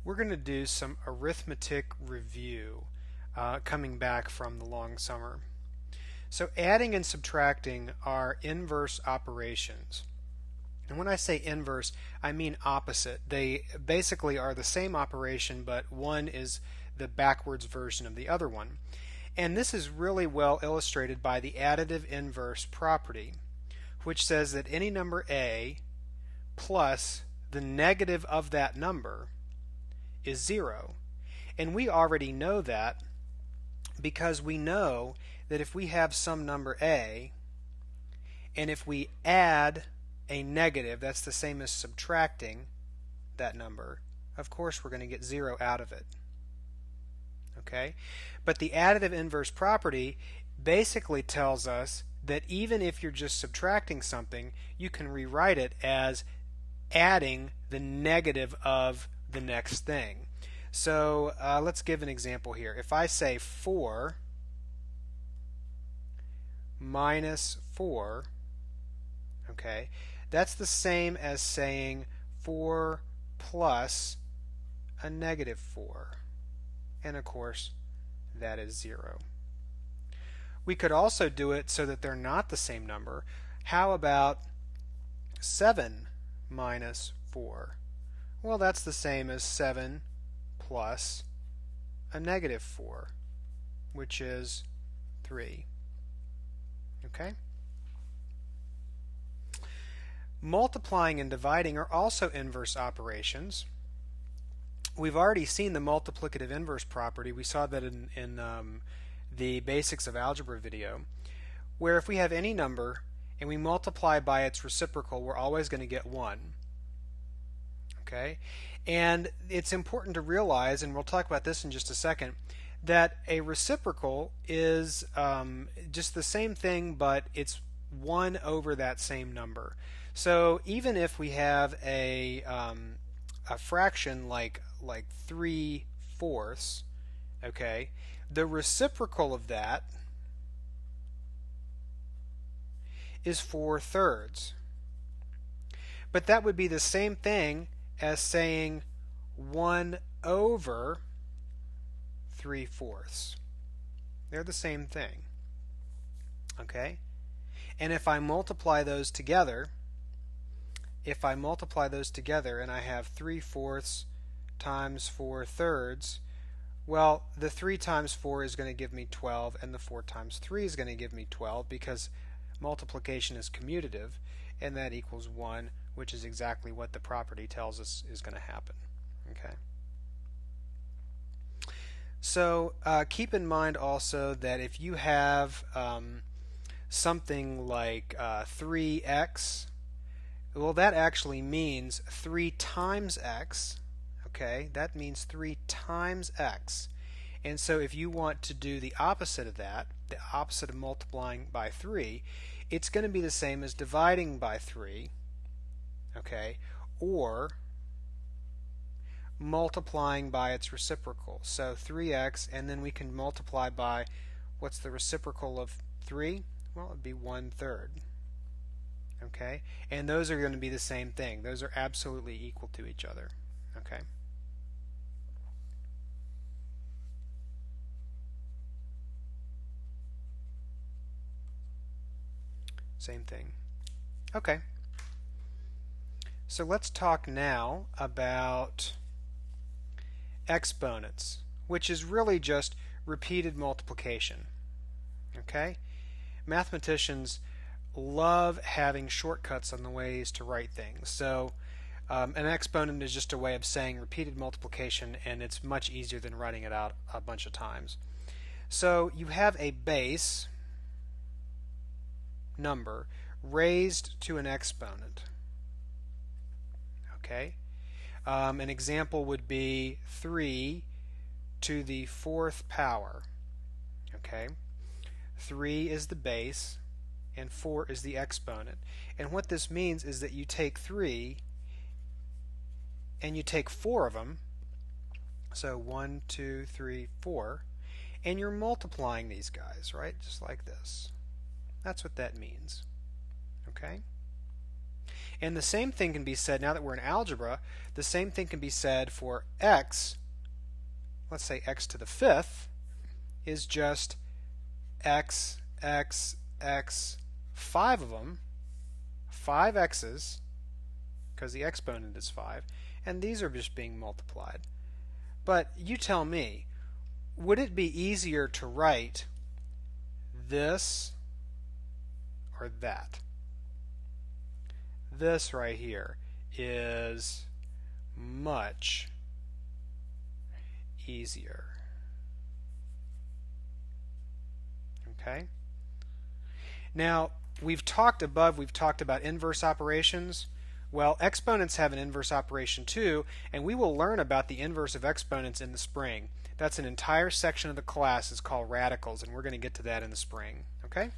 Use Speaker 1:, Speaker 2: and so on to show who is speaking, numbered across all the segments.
Speaker 1: we're going to do some arithmetic review coming back from the long summer. So adding and subtracting are inverse operations. And when I say inverse, I mean opposite. They basically are the same operation, but one is the backwards version of the other one. And this is really well illustrated by the additive inverse property, which says that any number a plus the negative of that number is 0. And we already know that because we know that if we have some number a, and if we add a negative, that's the same as subtracting that number, of course we're going to get 0 out of it. Okay? But the additive inverse property basically tells us that even if you're just subtracting something, you can rewrite it as adding the negative of the next thing. So let's give an example here. If I say 4 minus 4, okay, that's the same as saying 4 plus a negative 4. And of course, that is 0. We could also do it so that they're not the same number. How about 7 minus 4? Well, that's the same as 7 plus a negative 4, which is 3. Okay? Multiplying and dividing are also inverse operations. We've already seen the multiplicative inverse property. We saw that in the basics of algebra video, where if we have any number and we multiply by its reciprocal, we're always going to get 1. Okay? And it's important to realize, and we'll talk about this in just a second, that a reciprocal is just the same thing, but it's 1 over that same number. So even if we have a fraction like 3/4, okay, the reciprocal of that is 4/3. But that would be the same thing as saying 1 over 3/4. They're the same thing. Okay? And if I multiply those together, and I have 3/4 times 4/3, well, the 3 times 4 is going to give me 12, and the 4 times 3 is going to give me 12 because multiplication is commutative, and that equals 1, which is exactly what the property tells us is going to happen. Okay. So keep in mind also that if you have something like 3x, well, that actually means 3 times x. Okay, that means 3 times x. And so if you want to do the opposite of that, the opposite of multiplying by 3, it's going to be the same as dividing by 3, okay, or multiplying by its reciprocal. So 3x, and then we can multiply by, what's the reciprocal of 3? Well, it would be 1/3. Okay, and those are going to be the same thing. Those are absolutely equal to each other. Okay. Same thing. Okay. So let's talk now about exponents, which is really just repeated multiplication. Okay? Mathematicians love having shortcuts on the ways to write things. So an exponent is just a way of saying repeated multiplication, and it's much easier than writing it out a bunch of times. So you have a base number raised to an exponent. Okay? An example would be 3 to the 4th power. Okay? 3 is the base, and 4 is the exponent. And what this means is that you take 3 and you take 4 of them, so 1, 2, 3, 4, and you're multiplying these guys, right? Just like this. That's what that means. Okay? And the same thing can be said, now that we're in algebra, the same thing can be said for x. Let's say x to the fifth is just x, x, x, 5 of them, 5 x's, because the exponent is 5, and these are just being multiplied. But you tell me, would it be easier to write this or that? This right here is much easier. Okay? Now, we've talked about inverse operations. Well, exponents have an inverse operation too, and we will learn about the inverse of exponents in the spring. That's an entire section of the class. It's called radicals, and we're going to get to that in the spring. Okay?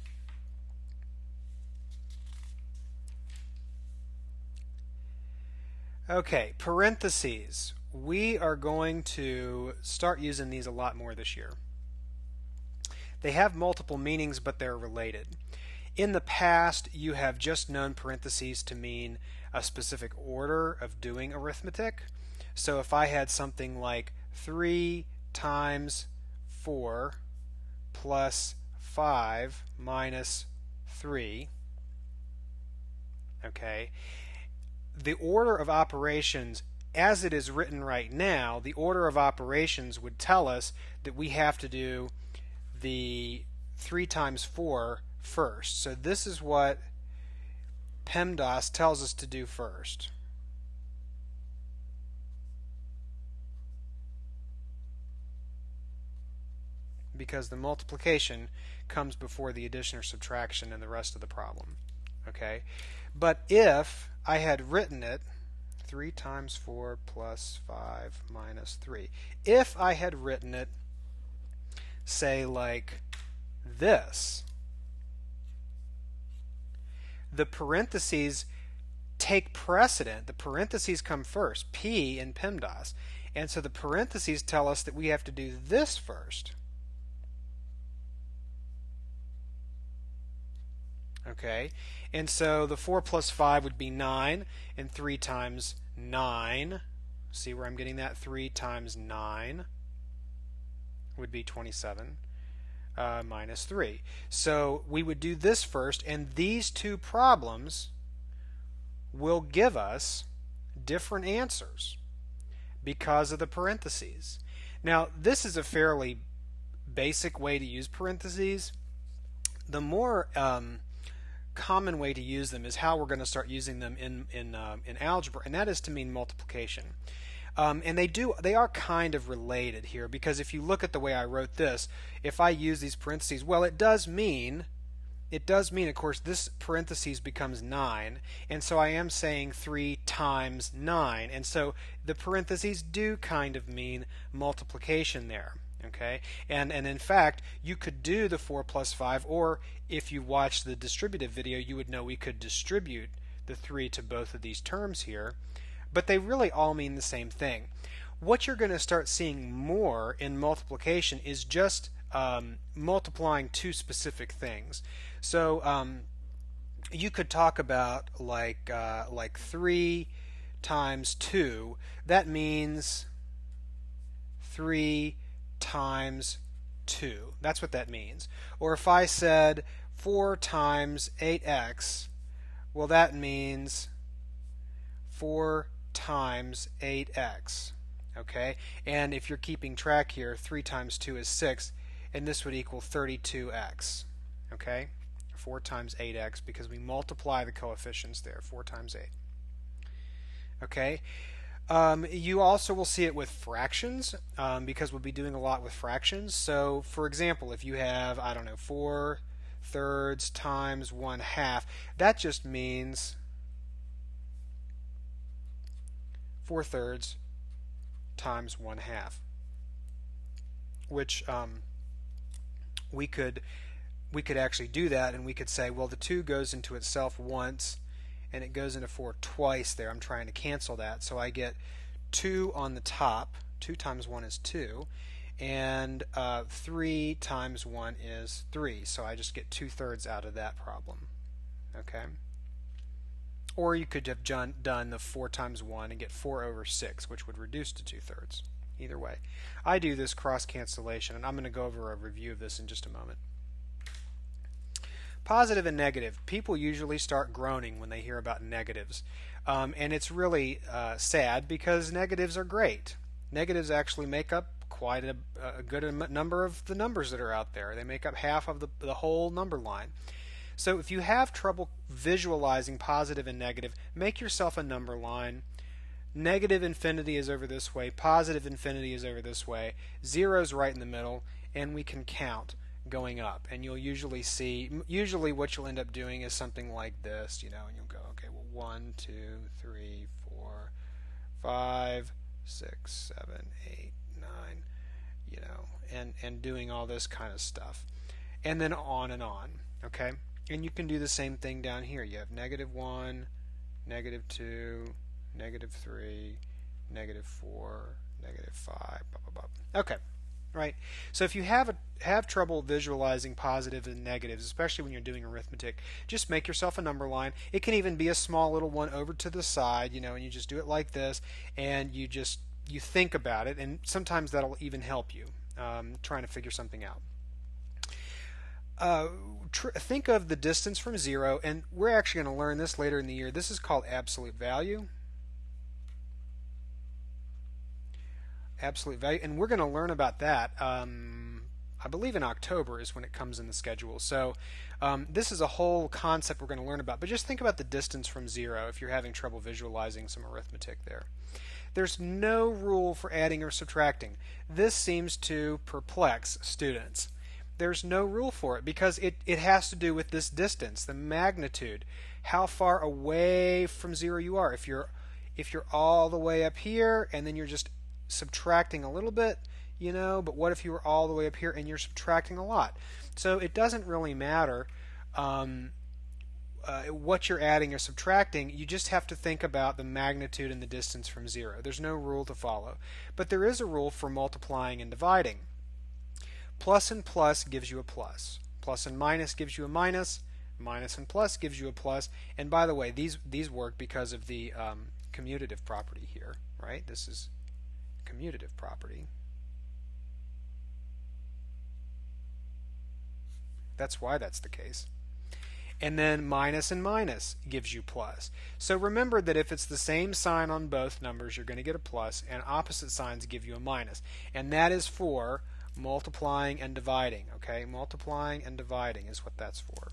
Speaker 1: Okay, parentheses. We are going to start using these a lot more this year. They have multiple meanings, but they're related. In the past, you have just known parentheses to mean a specific order of doing arithmetic. So if I had something like 3 times 4 plus 5 minus 3, okay, the order of operations as it is written right now, the order of operations would tell us that we have to do the 3 times 4 first. So this is what PEMDAS tells us to do first. Because the multiplication comes before the addition or subtraction in the rest of the problem. Okay? But if I had written it 3 times 4 plus 5 minus 3. If I had written it, say, like this, the parentheses take precedent. The parentheses come first, P in PEMDAS. And so the parentheses tell us that we have to do this first. Okay, and so the 4 plus 5 would be 9, and 3 times 9, see where I'm getting that? 3 times 9 would be 27 minus 3. So we would do this first, and these two problems will give us different answers because of the parentheses. Now, this is a fairly basic way to use parentheses. The more common way to use them is how we're going to start using them in algebra, and that is to mean multiplication. And they are kind of related here, because if you look at the way I wrote this, if I use these parentheses, well, it does mean, of course, this parentheses becomes 9, and so I am saying 3 times 9, and so the parentheses do kind of mean multiplication there. Okay, and in fact, you could do the 4 plus 5, or if you watched the distributive video, you would know we could distribute the 3 to both of these terms here, but they really all mean the same thing. What you're going to start seeing more in multiplication is just multiplying two specific things. So you could talk about like 3 times 2. That means 3 times 2. That's what that means. Or if I said 4 times 8x, well, that means 4 times 8x. Okay? And if you're keeping track here, 3 times 2 is 6, and this would equal 32x. Okay? 4 times 8x, because we multiply the coefficients there. 4 times 8. Okay? You also will see it with fractions, because we'll be doing a lot with fractions. So, for example, if you have, I don't know, 4 thirds times 1/2, that just means 4 thirds times 1/2, which we could actually do that, and we could say, well, the 2 goes into itself once, and it goes into 4 twice there. I'm trying to cancel that. So I get 2 on the top. 2 times 1 is 2. And 3 times 1 is 3. So I just get 2 thirds out of that problem. Okay? Or you could have done the 4 times 1 and get 4 over 6, which would reduce to 2/3. Either way. I do this cross cancellation, and I'm going to go over a review of this in just a moment. Positive and negative. People usually start groaning when they hear about negatives. And it's really sad because negatives are great. Negatives actually make up quite a good number of the numbers that are out there. They make up half of the whole number line. So if you have trouble visualizing positive and negative, make yourself a number line. Negative infinity is over this way, positive infinity is over this way, 0 is right in the middle, and we can count going up. And you'll usually see, what you'll end up doing is something like this, and you'll go, okay, well, 1, 2, 3, 4, 5, 6, 7, 8, 9, and doing all this kind of stuff. And then on and on, okay? And you can do the same thing down here. You have -1, -2, -3, -4, -5, blah, blah, blah. Okay, right? So if you have trouble visualizing positives and negatives, especially when you're doing arithmetic, just make yourself a number line. It can even be a small little one over to the side, and you just do it like this, and you think about it, and sometimes that'll even help you trying to figure something out. Think of the distance from 0, and we're actually going to learn this later in the year. This is called absolute value. Absolute value, and we're going to learn about that. I believe in October is when it comes in the schedule. So this is a whole concept we're going to learn about. But just think about the distance from 0 if you're having trouble visualizing some arithmetic there. There's no rule for adding or subtracting. This seems to perplex students. There's no rule for it because it has to do with this distance, the magnitude, how far away from 0 you are. If you're all the way up here and then you're just subtracting a little bit, but what if you were all the way up here and you're subtracting a lot? So it doesn't really matter what you're adding or subtracting. You just have to think about the magnitude and the distance from 0. There's no rule to follow. But there is a rule for multiplying and dividing. Plus and plus gives you a plus. Plus and minus gives you a minus. Minus and plus gives you a plus. And by the way, these work because of the commutative property here, right? This is commutative property. That's why that's the case. And then minus and minus gives you plus. So remember that if it's the same sign on both numbers, you're going to get a plus, and opposite signs give you a minus. And that is for multiplying and dividing, okay? Multiplying and dividing is what that's for,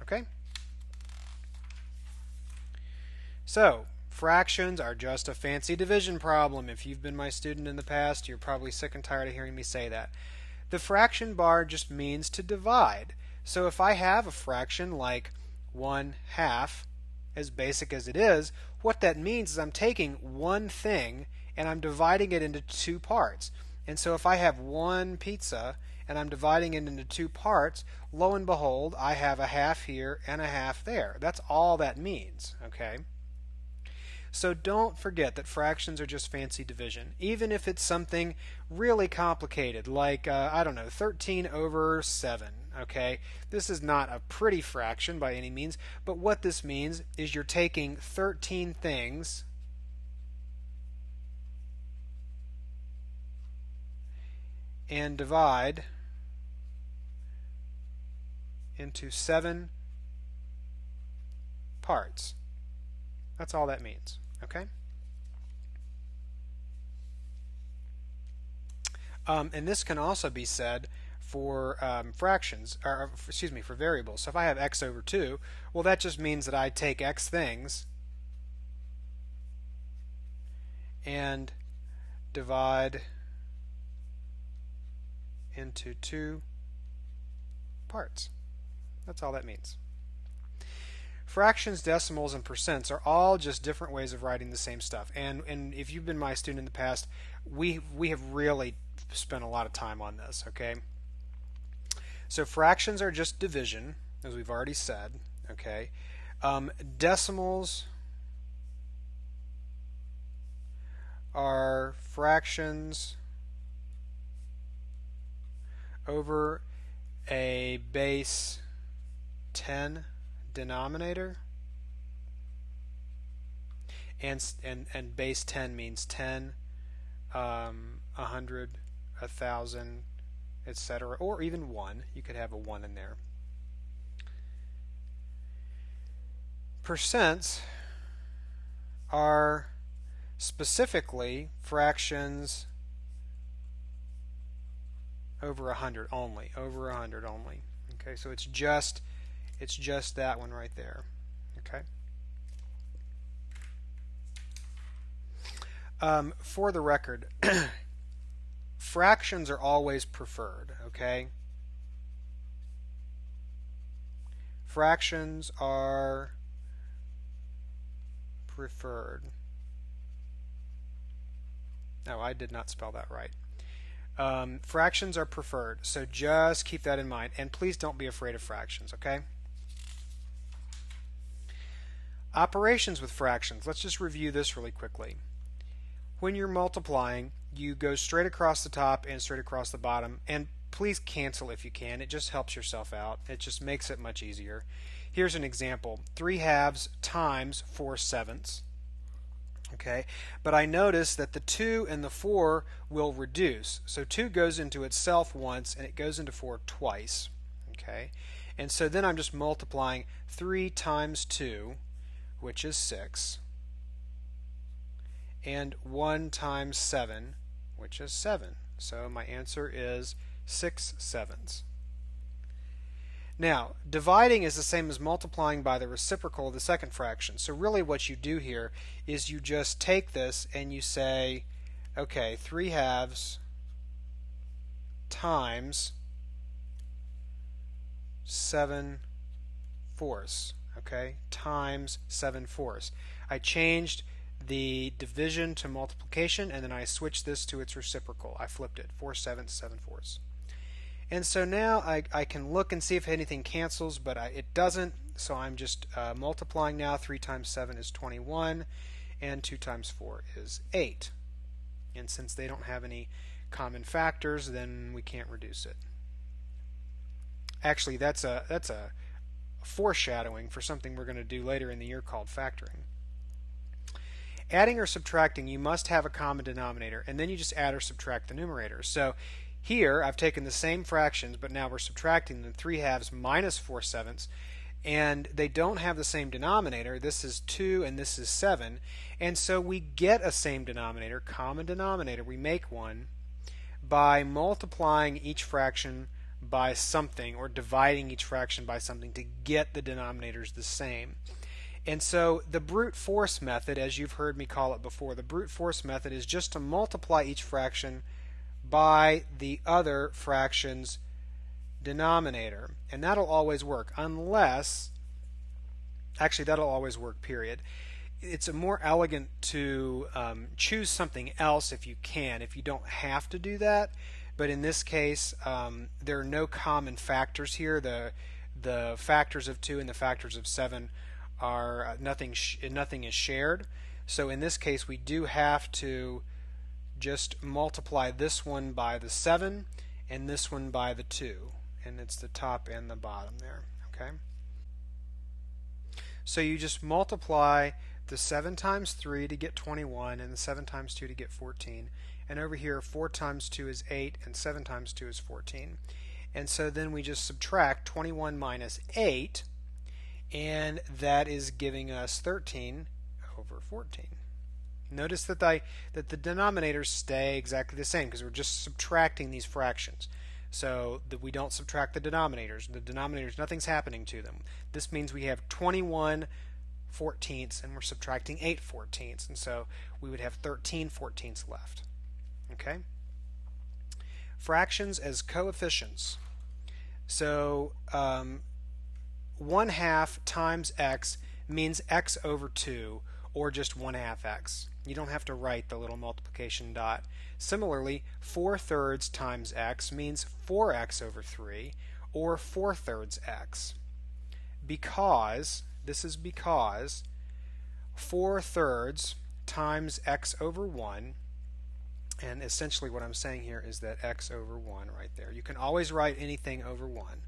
Speaker 1: okay? So, fractions are just a fancy division problem. If you've been my student in the past, you're probably sick and tired of hearing me say that. The fraction bar just means to divide. So if I have a fraction like 1/2, as basic as it is, what that means is I'm taking one thing and I'm dividing it into 2 parts. And so if I have 1 pizza and I'm dividing it into 2 parts, lo and behold, I have a half here and a half there. That's all that means, okay? So don't forget that fractions are just fancy division, even if it's something really complicated, like, I don't know, 13 over 7, okay? This is not a pretty fraction by any means, but what this means is you're taking 13 things and divide into 7 parts. That's all that means, okay? And this can also be said for fractions, or excuse me, for variables. So if I have x over 2, well, that just means that I take x things and divide into 2 parts. That's all that means. Fractions, decimals, and percents are all just different ways of writing the same stuff. And if you've been my student in the past, we have really spent a lot of time on this, okay? So fractions are just division, as we've already said, okay? Decimals are fractions over a base 10 denominator. and base 10 means 10, 100, 1,000, etc., or even 1. You could have a 1 in there. Percents are specifically fractions over 100 only, over 100 only. Okay, so it's just that one right there. Okay. For the record, fractions are always preferred. Okay. Fractions are preferred. No, I did not spell that right. Fractions are preferred, so just keep that in mind. And please don't be afraid of fractions, okay? Operations with fractions. Let's just review this really quickly. When you're multiplying, you go straight across the top and straight across the bottom. And please cancel if you can. It just helps yourself out. It just makes it much easier. Here's an example. 3/2 times 4/7. Okay, but I notice that the 2 and the 4 will reduce. So 2 goes into itself once and it goes into 4 twice. Okay, and so then I'm just multiplying 3 times 2, which is 6, and 1 times 7, which is 7. So my answer is 6/7. Now, dividing is the same as multiplying by the reciprocal of the second fraction. So really what you do here is you just take this and you say, okay, 3/2 times 7/4, okay, times 7/4. I changed the division to multiplication, and then I switched this to its reciprocal. I flipped it, 4/7, 7/4. And so now I can look and see if anything cancels, but it doesn't. So I'm just multiplying now. 3 times 7 is 21, and 2 times 4 is 8. And since they don't have any common factors, then we can't reduce it. Actually, that's a foreshadowing for something we're going to do later in the year called factoring. Adding or subtracting, you must have a common denominator, and then you just add or subtract the numerator. So here, I've taken the same fractions, but now we're subtracting them. 3/2 minus 4/7, and they don't have the same denominator. This is 2 and this is 7, and so we get a same denominator, common denominator. We make one by multiplying each fraction by something or dividing each fraction by something to get the denominators the same. And so the brute force method, as you've heard me call it before, the brute force method is just to multiply each fraction by the other fraction's denominator. And that'll always work, unless, actually that'll always work, period. It's more elegant to choose something else if you can, if you don't have to do that. But in this case, there are no common factors here. The factors of 2 and the factors of 7 are nothing is shared. So in this case, we do have to just multiply this one by the 7 and this one by the 2, and it's the top and the bottom there. Okay, so you just multiply the 7 times 3 to get 21 and the 7 times 2 to get 14, and over here 4 times 2 is 8 and 7 times 2 is 14, and so then we just subtract 21 minus 8, and that is giving us 13 over 14. Notice that the denominators stay exactly the same because we're just subtracting these fractions. So that we don't subtract the denominators. The denominators, nothing's happening to them. This means we have 21/14 and we're subtracting 8/14, and so we would have 13/14 left. Okay? Fractions as coefficients. So 1/2 times x means x over 2, or just 1/2 x. You don't have to write the little multiplication dot. Similarly, 4/3 times x means 4x over 3, or 4/3 x. Because, this is because 4/3 times x over 1, and essentially what I'm saying here is that x over 1 right there. You can always write anything over 1.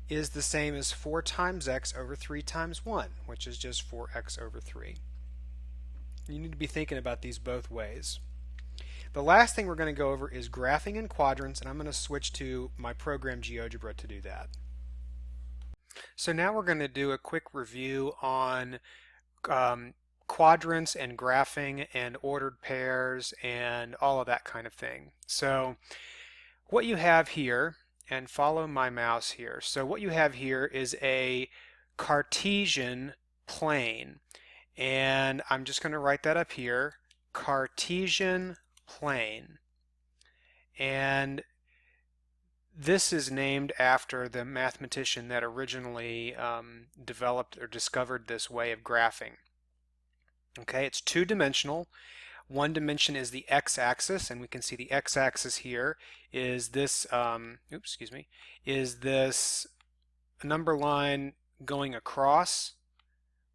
Speaker 1: Is the same as 4 times x over 3 times 1, which is just 4x over 3. You need to be thinking about these both ways. The last thing we're going to go over is graphing in quadrants, and I'm going to switch to my program GeoGebra to do that. So now we're going to do a quick review on quadrants and graphing and ordered pairs and all of that kind of thing. So what you have here, and follow my mouse here, so what you have here is a Cartesian plane, and I'm just going to write that up here, Cartesian plane. And this is named after the mathematician that originally developed or discovered this way of graphing. Okay, it's two-dimensional. One dimension is the x-axis, and we can see the x-axis here is this, is this number line going across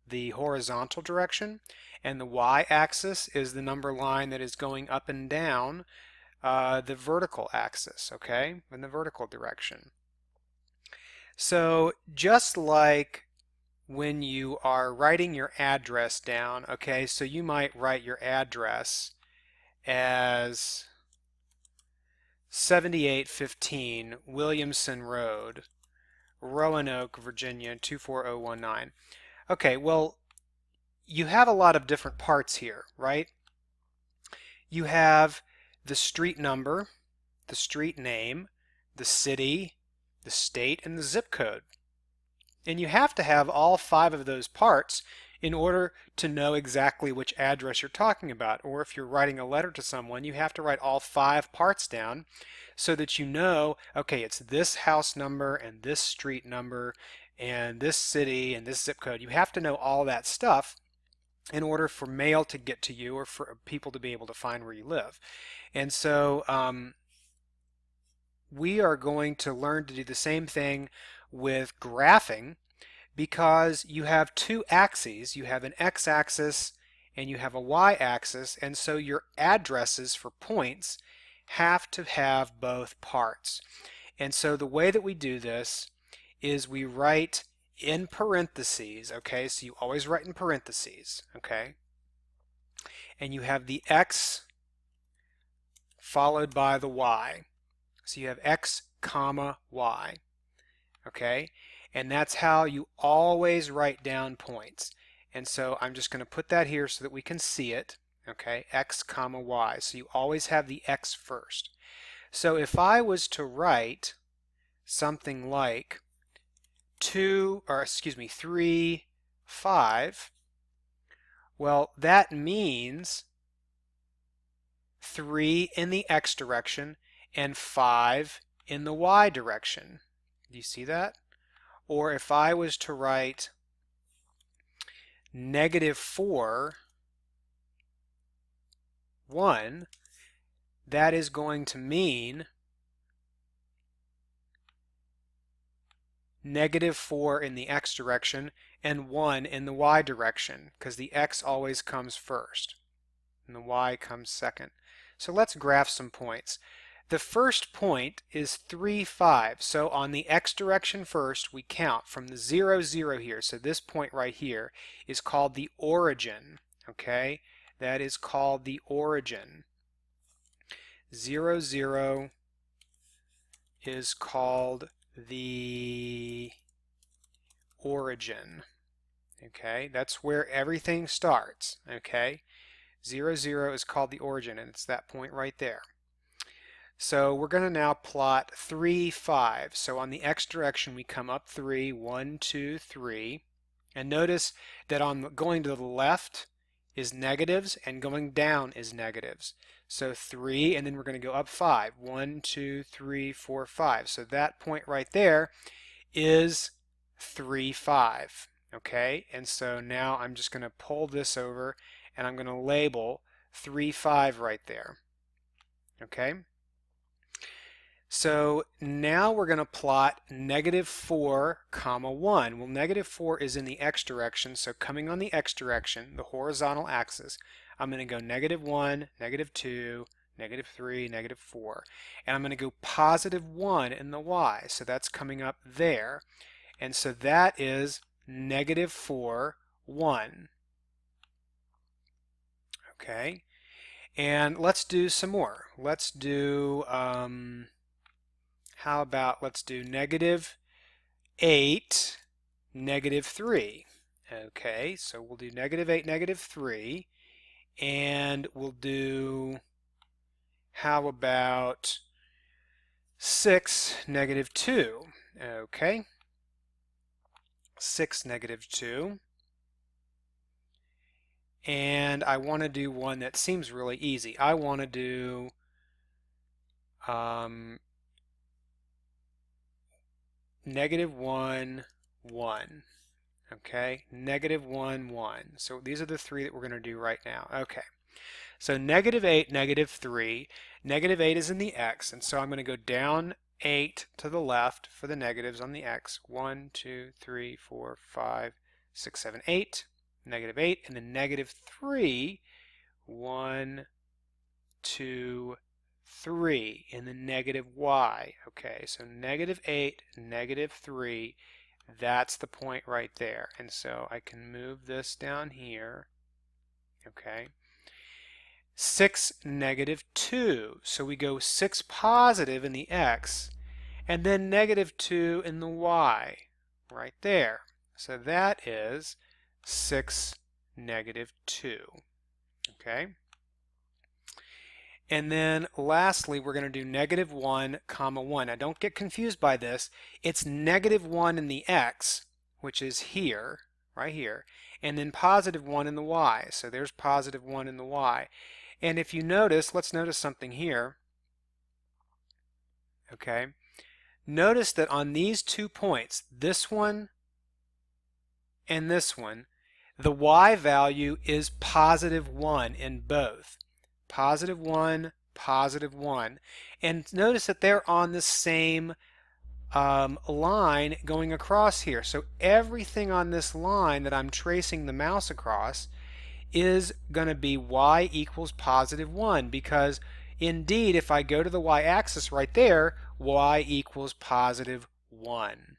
Speaker 1: the horizontal direction, and the y-axis is the number line that is going up and down the vertical axis, okay, in the vertical direction. So just like when you are writing your address down, okay, so you might write your address as 7815 Williamson Road, Roanoke, Virginia 24019. Okay, well, you have a lot of different parts here, right? You have the street number, the street name, the city, the state, and the zip code. And you have to have all 5 of those parts in order to know exactly which address you're talking about. Or if you're writing a letter to someone, you have to write all 5 parts down so that you know, okay, it's this house number and this street number and this city and this zip code. You have to know all that stuff in order for mail to get to you or for people to be able to find where you live. And so we are going to learn to do the same thing with graphing, because you have 2 axes. You have an x-axis and you have a y-axis, and so your addresses for points have to have both parts. And so the way that we do this is we write in parentheses, okay, so you always write in parentheses, okay, and you have the x followed by the y. So you have x comma y, okay, and that's how you always write down points. And so I'm just going to put that here so that we can see it, okay, x comma y. So you always have the x first. So if I was to write something like 3, 5, well, that means 3 in the x direction and 5 in the y direction. Do you see that? Or if I was to write -4, 1, that is going to mean -4 in the x direction and 1 in the y direction, because the x always comes first and the y comes second. So let's graph some points. The first point is 3, 5. So on the x direction first, we count from the 0, 0 here. So this point right here is called the origin. Okay, that is called the origin. 0, 0 is called the origin. Okay, that's where everything starts. Okay, 0, 0 is called the origin, and it's that point right there. So we're going to now plot 3, 5. So on the x direction we come up 3, 1, 2, 3. And notice that on going to the left is negatives and going down is negatives. So 3, and then we're going to go up 5. 1, 2, 3, 4, 5. So that point right there is 3, 5. Okay, and so now I'm just going to pull this over and I'm going to label 3, 5 right there. Okay. So now we're going to plot -4, 1. Well, -4 is in the x direction, so coming on the x direction, the horizontal axis, I'm going to go -1, -2, -3, -4. And I'm going to go +1 in the y, so that's coming up there. And so that is -4, 1. Okay, and let's do some more. Let's do, how about let's do -8, -3. Okay, so we'll do -8, -3, and we'll do, how about 6, -2. Okay, 6, -2. And I want to do one that seems really easy. I want to do -1, 1. Okay, -1, 1. So these are the three that we're going to do right now. Okay, so -8, -3. -8 is in the x, and so I'm going to go down 8 to the left for the negatives on the x. 1, 2, 3, 4, 5, 6, 7, 8. -8, and then -3. 1, 2, 3 in the negative y. Okay, so -8, -3, that's the point right there. And so I can move this down here. Okay. 6, -2. So we go 6 positive in the x, and then -2 in the y, right there. So that is 6, -2. Okay. And then lastly, we're going to do -1, 1. Now don't get confused by this. It's -1 in the x, which is here, right here, and then +1 in the y. So there's +1 in the y. And if you notice, let's notice something here. Okay. Notice that on these 2 points, this one and this one, the y value is +1 in both. +1, +1. And notice that they're on the same line going across here. So everything on this line that I'm tracing the mouse across is going to be y equals +1, because indeed if I go to the y-axis right there, y equals +1.